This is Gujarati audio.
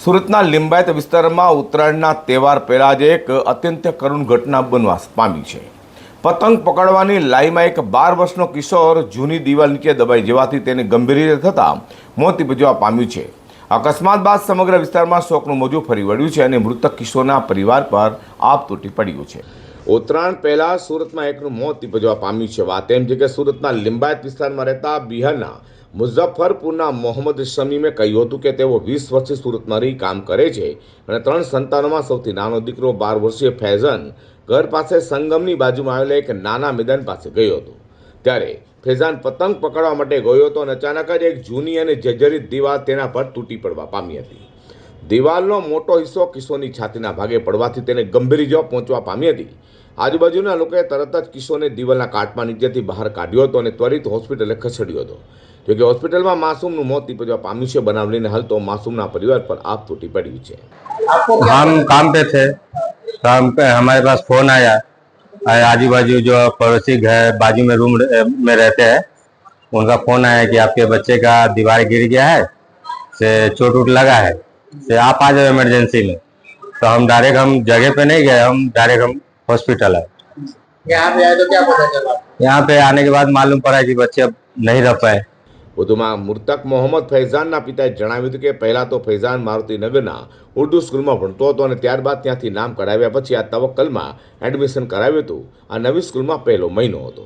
સુરતના લિંબાયત વિસ્તારમાં ઉત્તરાયણના તહેવાર પહેલાં જ એક અત્યંત કરુણ ઘટના બનવા પામી છે। પતંગ પકડવાની લાઈમાં એક 12 વર્ષનો કિશોર જૂની દિવાલ નીચે દબાઈ જવાથી તેને ગંભીર રીતે થતાં મોત નિપજવા પામ્યું છે। અકસ્માત બાદ સમગ્ર વિસ્તારમાં શોકનું મોજું ફરી વળ્યું છે અને મૃતક કિશોરના પરિવાર પર આપ તૂટી પડ્યું છે। ઉત્તરાયણ પહેલા સુરતમાં એકનું મોત નિપજવા પામ્યું છે। વાત એમ છે કે સુરતના લિંબાયત વિસ્તારમાં રહેતા બિહારના મુઝફ્ફરપુરના મોહમ્મદ શમીમે કહ્યું હતું કે તેઓ 20 વર્ષથી સુરતમાં રહી કામ કરે છે અને 3 સંતાનોમાં સૌથી નાનો દીકરો 12 વર્ષીય ફૈઝાન ઘર પાસે સંગમની બાજુમાં આવેલા એક નાના મેદાન પાસે ગયો હતો। ત્યારે ફૈઝાન પતંગ પકડવા માટે ગયો હતો અને અચાનક જ એક જૂની અને જર્જરિત દીવાલ તેના પર તૂટી પડવા પામી હતી। દિવાલનો મોટો હિસ્સો કિશોરની છાતીના ભાગે પડવાથી તેને ગંભીર ઇજાઓ પહોંચવા પામી હતી। આજુબાજુના લોકોએ તરત જ કિશોરને દિવાલના કાટમાં નીચેથી બહાર કાઢ્યો હતો અને ત્વરિત હોસ્પિટલે ખસેડ્યો હતો। જોકે હોસ્પિટલમાં માસૂમનું મોત નિપજવા પામ્યું છે। બનાવ લઈને હાલ તો માસૂમના પરિવાર પર આપ તૂટી પડ્યું છે। हम काम पे थे, काम पे हमारे पास फोन आया। आजू बाजू जो पड़ोसी घर बाजू में रूम में रहते हैं, उनका फोन आया कि आपके बच्चे का दीवार गिर गया है, से चोट वोट लगा है, से आप आ जाओ इमरजेंसी में। तो हम जगह पे नहीं गए, हम डायरेक्ट हम हॉस्पिटल आए। यहाँ पे आए तो क्या पता चला? यहाँ पे आने के बाद मालूम पड़ा कि बच्चे अब नहीं रह पाए। વધુમાં મૃતક મોહમ્મદ ફૈઝાનના પિતાએ જણાવ્યું હતું કે પહેલાં તો ફૈઝાન મારુતિનગરના ઉર્દુ સ્કૂલમાં ભણતો હતો અને ત્યારબાદ ત્યાંથી નામ કઢાવ્યા પછી આ તવક્કલમાં એડમિશન કરાવ્યું હતું। આ નવી સ્કૂલમાં પહેલો મહિનો હતો।